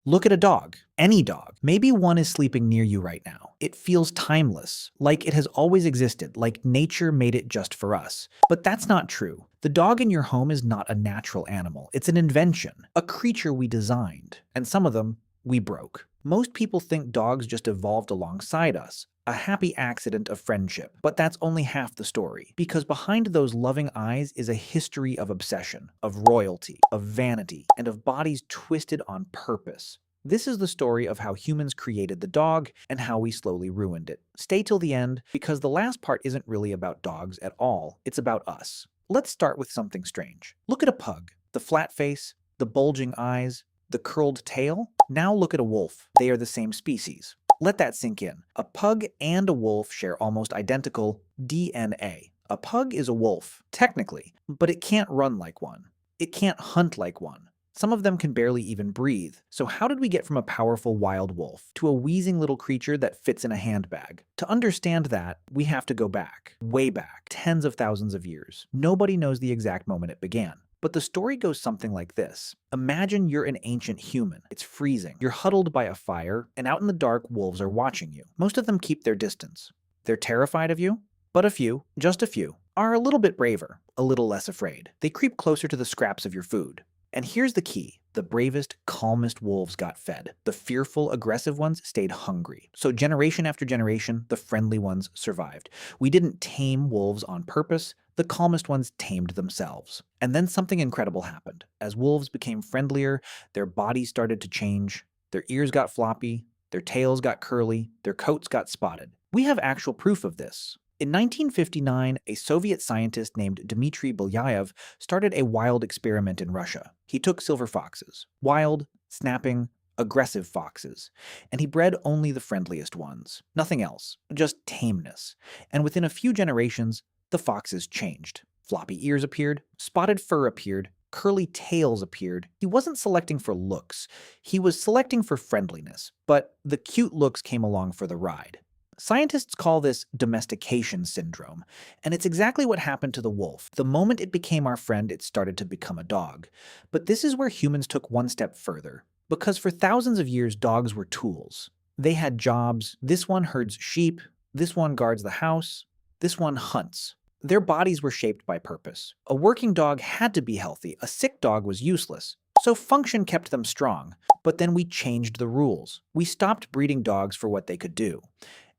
Look at a dog, any dog. Maybe one is sleeping near you right now. It feels timeless, like it has always existed, like nature made it just for us. But that's not true. The dog in your home is not a natural animal. It's an invention, a creature we designed, and some of them we broke. Most people think dogs just evolved alongside us, a happy accident of friendship. But that's only half the story, because behind those loving eyes is a history of obsession, of royalty, of vanity, and of bodies twisted on purpose. This is the story of how humans created the dog and how we slowly ruined it. Stay till the end, because the last part isn't really about dogs at all, it's about us. Let's start with something strange. Look at a pug. The flat face, the bulging eyes, the curled tail. Now look at a wolf. They are the same species. Let that sink in. A pug and a wolf share almost identical DNA. A pug is a wolf, technically, but it can't run like one. It can't hunt like one. Some of them can barely even breathe. So how did we get from a powerful wild wolf to a wheezing little creature that fits in a handbag? To understand that, we have to go back, way back, tens of thousands of years. Nobody knows the exact moment it began. But the story goes something like this. Imagine you're an ancient human. It's freezing. You're huddled by a fire, and out in the dark, wolves are watching you. Most of them keep their distance. They're terrified of you, but a few, just a few, are a little bit braver, a little less afraid. They creep closer to the scraps of your food. And here's the key. The bravest, calmest wolves got fed. The fearful, aggressive ones stayed hungry. So generation after generation, the friendly ones survived. We didn't tame wolves on purpose. The calmest ones tamed themselves. And then something incredible happened. As wolves became friendlier, their bodies started to change. Their ears got floppy, their tails got curly, their coats got spotted. We have actual proof of this. In 1959, a Soviet scientist named Dmitri Belyaev started a wild experiment in Russia. He took silver foxes, wild, snapping, aggressive foxes, and he bred only the friendliest ones. Nothing else, just tameness. And within a few generations, the foxes changed. Floppy ears appeared, spotted fur appeared, curly tails appeared. He wasn't selecting for looks, he was selecting for friendliness, but the cute looks came along for the ride. Scientists call this domestication syndrome, and it's exactly what happened to the wolf. The moment it became our friend, it started to become a dog. But this is where humans took one step further, because for thousands of years, dogs were tools. They had jobs. This one herds sheep, this one guards the house, this one hunts. Their bodies were shaped by purpose. A working dog had to be healthy, a sick dog was useless. So function kept them strong, but then we changed the rules. We stopped breeding dogs for what they could do,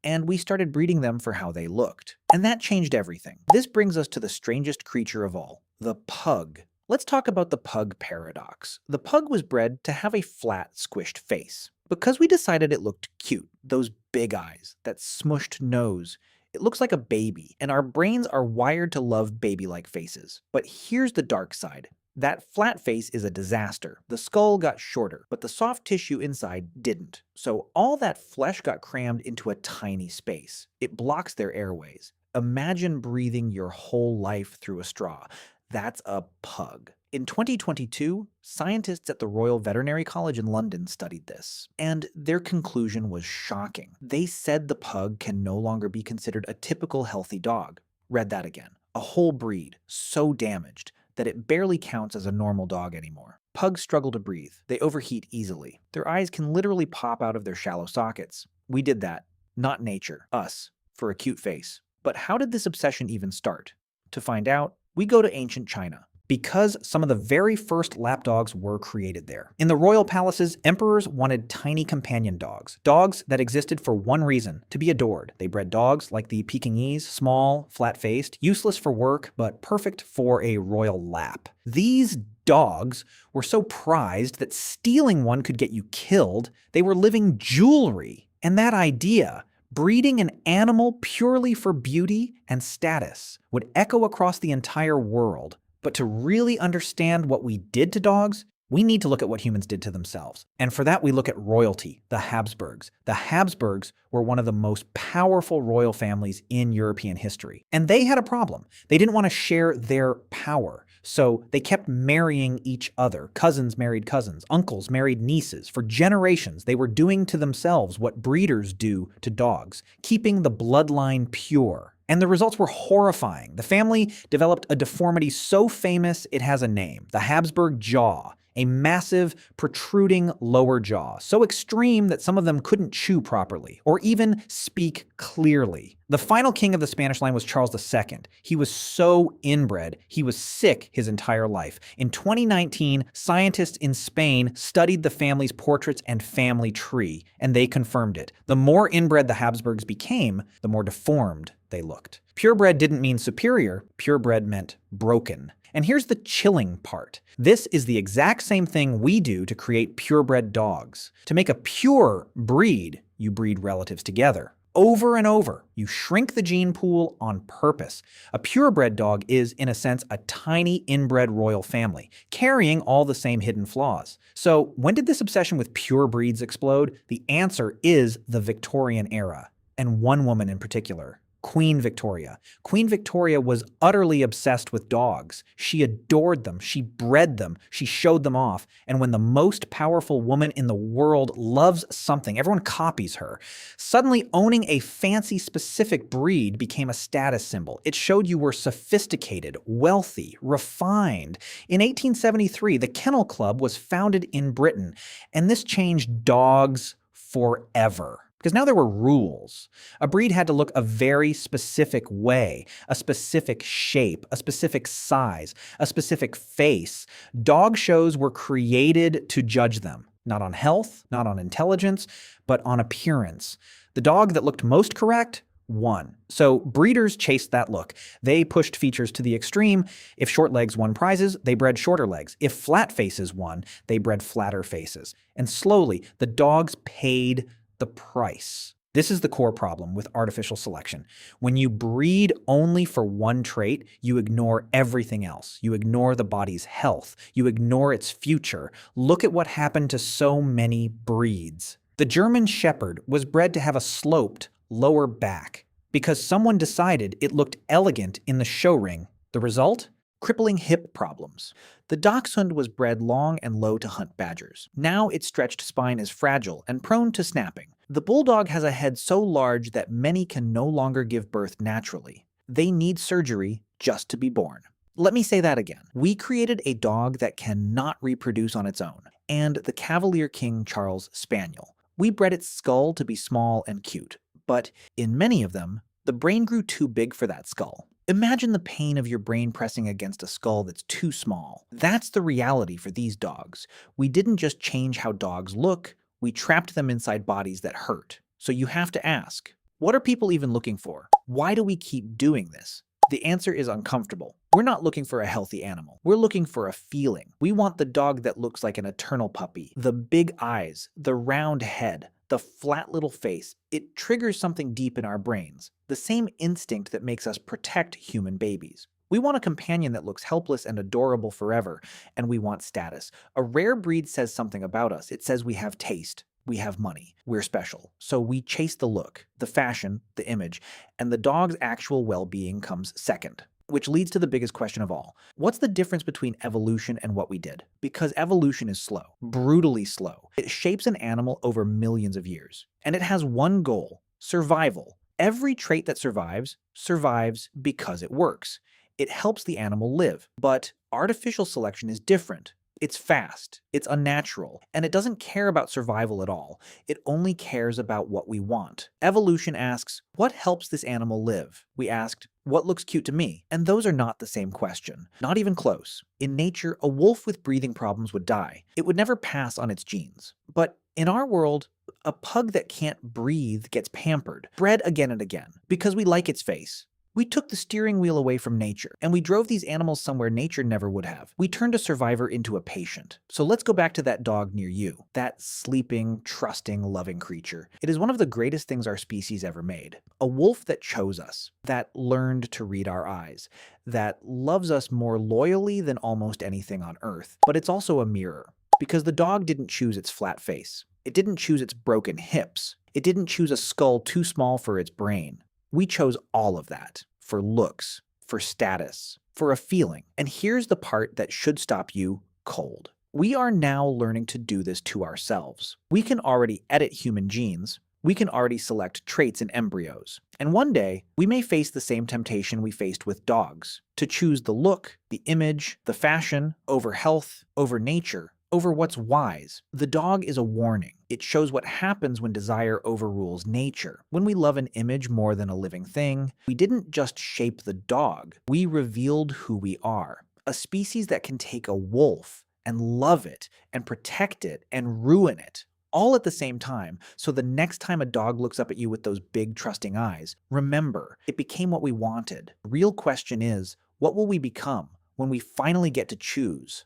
and we started breeding them for how they looked. And that changed everything. This brings us to the strangest creature of all, the pug. Let's talk about the pug paradox. The pug was bred to have a flat, squished face. Because we decided it looked cute, those big eyes, that smushed nose, it looks like a baby, and our brains are wired to love baby-like faces. But here's the dark side. That flat face is a disaster. The skull got shorter, but the soft tissue inside didn't. So all that flesh got crammed into a tiny space. It blocks their airways. Imagine breathing your whole life through a straw. That's a pug. In 2022, scientists at the Royal Veterinary College in London studied this, and their conclusion was shocking. They said the pug can no longer be considered a typical healthy dog. Read that again. A whole breed, so damaged that it barely counts as a normal dog anymore. Pugs struggle to breathe. They overheat easily. Their eyes can literally pop out of their shallow sockets. We did that, not nature, us, for a cute face. But how did this obsession even start? To find out, we go to ancient China, because some of the very first lapdogs were created there. In the royal palaces, emperors wanted tiny companion dogs, dogs that existed for one reason, to be adored. They bred dogs like the Pekingese, small, flat-faced, useless for work, but perfect for a royal lap. These dogs were so prized that stealing one could get you killed. They were living jewelry. And that idea, breeding an animal purely for beauty and status, would echo across the entire world. But to really understand what we did to dogs, we need to look at what humans did to themselves. And for that, we look at royalty, the Habsburgs. The Habsburgs were one of the most powerful royal families in European history. And they had a problem. They didn't want to share their power. So they kept marrying each other. Cousins married cousins. Uncles married nieces. For generations, they were doing to themselves what breeders do to dogs, keeping the bloodline pure. And the results were horrifying. The family developed a deformity so famous it has a name, the Habsburg jaw. A massive, protruding lower jaw, so extreme that some of them couldn't chew properly, or even speak clearly. The final king of the Spanish line was Charles II. He was so inbred, he was sick his entire life. In 2019, scientists in Spain studied the family's portraits and family tree, and they confirmed it. The more inbred the Habsburgs became, the more deformed they looked. Purebred didn't mean superior, purebred meant broken. And here's the chilling part. This is the exact same thing we do to create purebred dogs. To make a pure breed, you breed relatives together. Over and over, you shrink the gene pool on purpose. A purebred dog is, in a sense, a tiny inbred royal family, carrying all the same hidden flaws. So when did this obsession with pure breeds explode? The answer is the Victorian era, and one woman in particular. Queen Victoria. Queen Victoria was utterly obsessed with dogs. She adored them, she bred them, she showed them off, and when the most powerful woman in the world loves something, everyone copies her. Suddenly, owning a fancy specific breed became a status symbol. It showed you were sophisticated, wealthy, refined. In 1873, the Kennel Club was founded in Britain, and this changed dogs forever. Because now there were rules. A breed had to look a very specific way, a specific shape, a specific size, a specific face. Dog shows were created to judge them, not on health, not on intelligence, but on appearance. The dog that looked most correct won. So breeders chased that look. They pushed features to the extreme. If short legs won prizes, they bred shorter legs. If flat faces won, they bred flatter faces. And slowly, the dogs paid the price. This is the core problem with artificial selection. When you breed only for one trait, you ignore everything else. You ignore the body's health. You ignore its future. Look at what happened to so many breeds. The German Shepherd was bred to have a sloped lower back because someone decided it looked elegant in the show ring. The result? Crippling hip problems. The Dachshund was bred long and low to hunt badgers. Now its stretched spine is fragile and prone to snapping. The Bulldog has a head so large that many can no longer give birth naturally. They need surgery just to be born. Let me say that again. We created a dog that cannot reproduce on its own, and the Cavalier King Charles Spaniel. We bred its skull to be small and cute, but in many of them, the brain grew too big for that skull. Imagine the pain of your brain pressing against a skull that's too small. That's the reality for these dogs. We didn't just change how dogs look, we trapped them inside bodies that hurt. So you have to ask, what are people even looking for? Why do we keep doing this? The answer is uncomfortable. We're not looking for a healthy animal. We're looking for a feeling. We want the dog that looks like an eternal puppy. The big eyes, the round head, the flat little face. It triggers something deep in our brains. The same instinct that makes us protect human babies. We want a companion that looks helpless and adorable forever, and we want status. A rare breed says something about us. It says we have taste, we have money, we're special. So we chase the look, the fashion, the image, and the dog's actual well-being comes second. Which leads to the biggest question of all. What's the difference between evolution and what we did? Because evolution is slow, brutally slow. It shapes an animal over millions of years. And it has one goal, survival. Every trait that survives, survives because it works. It helps the animal live. But artificial selection is different. It's fast, it's unnatural, and it doesn't care about survival at all. It only cares about what we want. Evolution asks, what helps this animal live? We asked, what looks cute to me? And those are not the same question. Not even close. In nature, a wolf with breathing problems would die. It would never pass on its genes. But in our world, a pug that can't breathe gets pampered, bred again and again, because we like its face. We took the steering wheel away from nature, and we drove these animals somewhere nature never would have. We turned a survivor into a patient. So let's go back to that dog near you, that sleeping, trusting, loving creature. It is one of the greatest things our species ever made. A wolf that chose us, that learned to read our eyes, that loves us more loyally than almost anything on earth. But it's also a mirror, because the dog didn't choose its flat face. It didn't choose its broken hips. It didn't choose a skull too small for its brain. We chose all of that for looks, for status, for a feeling. And here's the part that should stop you cold. We are now learning to do this to ourselves. We can already edit human genes. We can already select traits in embryos. And one day, we may face the same temptation we faced with dogs, to choose the look, the image, the fashion, over health, over nature, over what's wise. The dog is a warning. It shows what happens when desire overrules nature. When we love an image more than a living thing, we didn't just shape the dog, we revealed who we are. A species that can take a wolf and love it and protect it and ruin it all at the same time. So the next time a dog looks up at you with those big trusting eyes, remember, it became what we wanted. The real question is, what will we become when we finally get to choose?